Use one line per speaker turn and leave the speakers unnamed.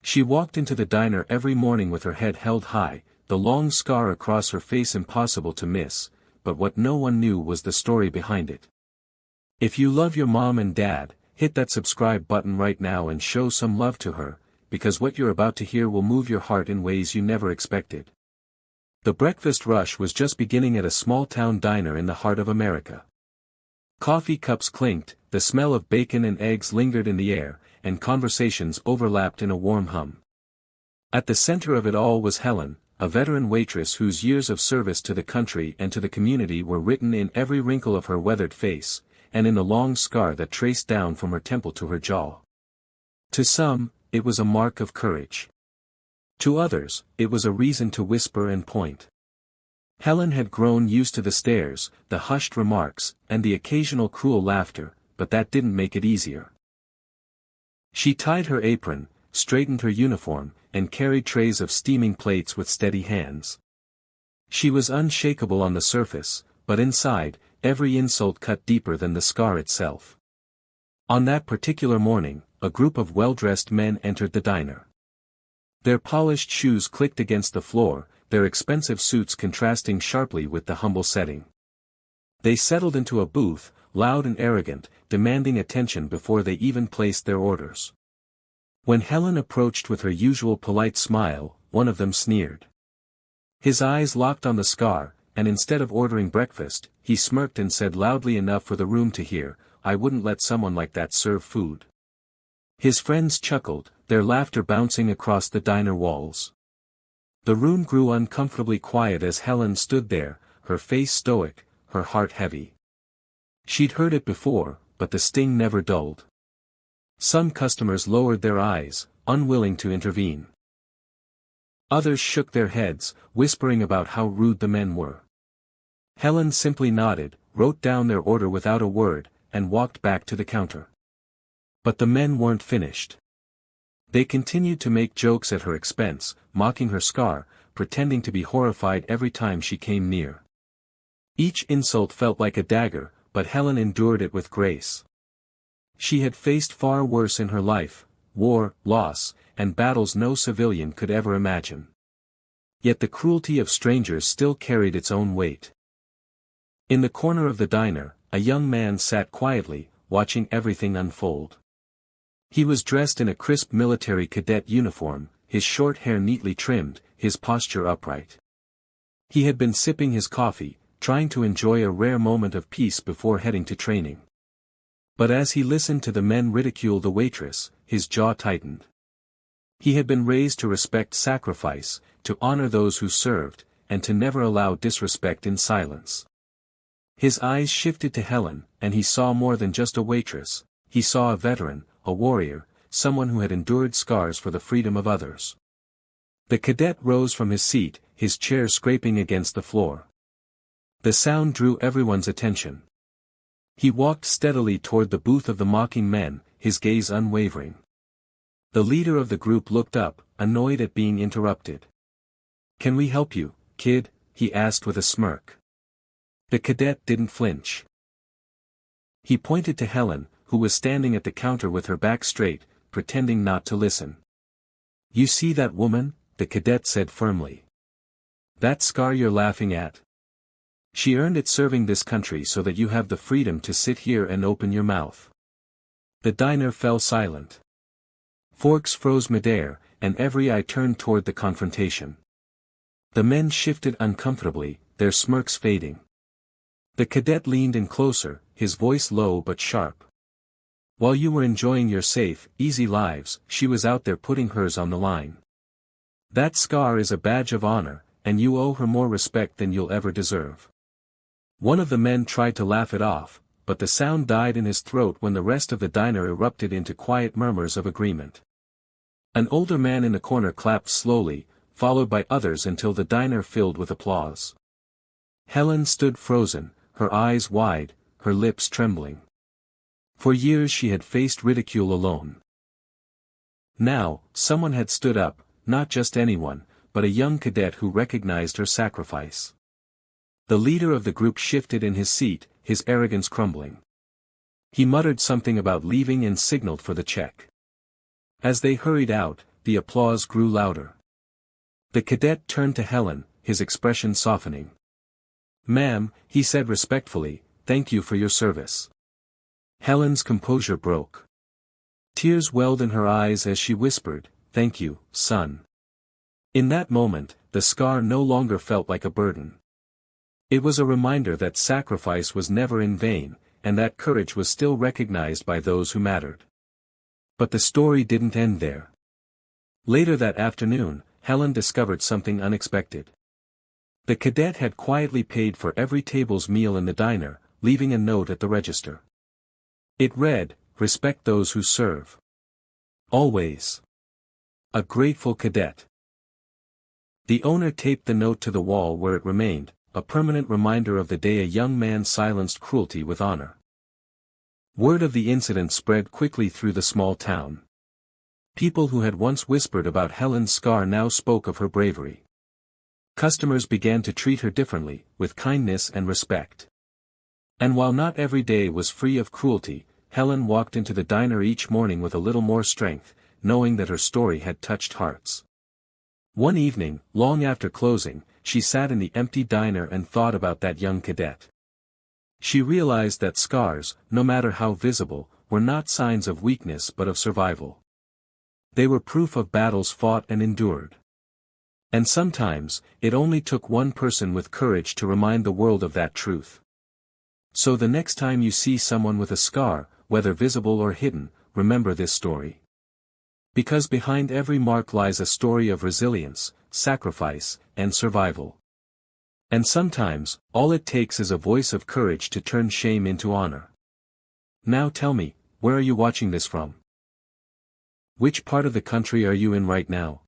She walked into the diner every morning with her head held high, the long scar across her face impossible to miss, but what no one knew was the story behind it. If you love your mom and dad, hit that subscribe button right now and show some love to her, because what you're about to hear will move your heart in ways you never expected. The breakfast rush was just beginning at a small-town diner in the heart of America. Coffee cups clinked, the smell of bacon and eggs lingered in the air, and conversations overlapped in a warm hum. At the center of it all was Helen, a veteran waitress whose years of service to the country and to the community were written in every wrinkle of her weathered face, and in the long scar that traced down from her temple to her jaw. To some, it was a mark of courage. To others, it was a reason to whisper and point. Helen had grown used to the stares, the hushed remarks, and the occasional cruel laughter, but that didn't make it easier. She tied her apron, straightened her uniform, and carried trays of steaming plates with steady hands. She was unshakable on the surface, but inside, every insult cut deeper than the scar itself. On that particular morning, a group of well-dressed men entered the diner. Their polished shoes clicked against the floor, their expensive suits contrasting sharply with the humble setting. They settled into a booth, loud and arrogant, demanding attention before they even placed their orders. When Helen approached with her usual polite smile, one of them sneered. His eyes locked on the scar, and instead of ordering breakfast, he smirked and said loudly enough for the room to hear, "I wouldn't let someone like that serve food." His friends chuckled, their laughter bouncing across the diner walls. The room grew uncomfortably quiet as Helen stood there, her face stoic, her heart heavy. She'd heard it before, but the sting never dulled. Some customers lowered their eyes, unwilling to intervene. Others shook their heads, whispering about how rude the men were. Helen simply nodded, wrote down their order without a word, and walked back to the counter. But the men weren't finished. They continued to make jokes at her expense, mocking her scar, pretending to be horrified every time she came near. Each insult felt like a dagger, but Helen endured it with grace. She had faced far worse in her life, war, loss, and battles no civilian could ever imagine. Yet the cruelty of strangers still carried its own weight. In the corner of the diner, a young man sat quietly, watching everything unfold. He was dressed in a crisp military cadet uniform, his short hair neatly trimmed, his posture upright. He had been sipping his coffee, trying to enjoy a rare moment of peace before heading to training. But as he listened to the men ridicule the waitress, his jaw tightened. He had been raised to respect sacrifice, to honor those who served, and to never allow disrespect in silence. His eyes shifted to Helen, and he saw more than just a waitress. He saw a veteran, a warrior, someone who had endured scars for the freedom of others. The cadet rose from his seat, his chair scraping against the floor. The sound drew everyone's attention. He walked steadily toward the booth of the mocking men, his gaze unwavering. The leader of the group looked up, annoyed at being interrupted. "Can we help you, kid?" he asked with a smirk. The cadet didn't flinch. He pointed to Helen, who was standing at the counter with her back straight, pretending not to listen. "You see that woman?" the cadet said firmly. "That scar you're laughing at? She earned it serving this country so that you have the freedom to sit here and open your mouth." The diner fell silent. Forks froze midair, and every eye turned toward the confrontation. The men shifted uncomfortably, their smirks fading. The cadet leaned in closer, his voice low but sharp. "While you were enjoying your safe, easy lives, she was out there putting hers on the line. That scar is a badge of honor, and you owe her more respect than you'll ever deserve." One of the men tried to laugh it off, but the sound died in his throat when the rest of the diner erupted into quiet murmurs of agreement. An older man in the corner clapped slowly, followed by others until the diner filled with applause. Helen stood frozen, her eyes wide, her lips trembling. For years she had faced ridicule alone. Now, someone had stood up, not just anyone, but a young cadet who recognized her sacrifice. The leader of the group shifted in his seat, his arrogance crumbling. He muttered something about leaving and signaled for the check. As they hurried out, the applause grew louder. The cadet turned to Helen, his expression softening. "Ma'am," he said respectfully, "thank you for your service." Helen's composure broke. Tears welled in her eyes as she whispered, "Thank you, son." In that moment, the scar no longer felt like a burden. It was a reminder that sacrifice was never in vain, and that courage was still recognized by those who mattered. But the story didn't end there. Later that afternoon, Helen discovered something unexpected. The cadet had quietly paid for every table's meal in the diner, leaving a note at the register. It read, "Respect those who serve. Always. A grateful cadet." The owner taped the note to the wall where it remained, a permanent reminder of the day a young man silenced cruelty with honor. Word of the incident spread quickly through the small town. People who had once whispered about Helen's scar now spoke of her bravery. Customers began to treat her differently, with kindness and respect. And while not every day was free of cruelty, Helen walked into the diner each morning with a little more strength, knowing that her story had touched hearts. One evening, long after closing, she sat in the empty diner and thought about that young cadet. She realized that scars, no matter how visible, were not signs of weakness but of survival. They were proof of battles fought and endured. And sometimes, it only took one person with courage to remind the world of that truth. So the next time you see someone with a scar, whether visible or hidden, remember this story. Because behind every mark lies a story of resilience, sacrifice, and survival. And sometimes, all it takes is a voice of courage to turn shame into honor. Now tell me, where are you watching this from? Which part of the country are you in right now?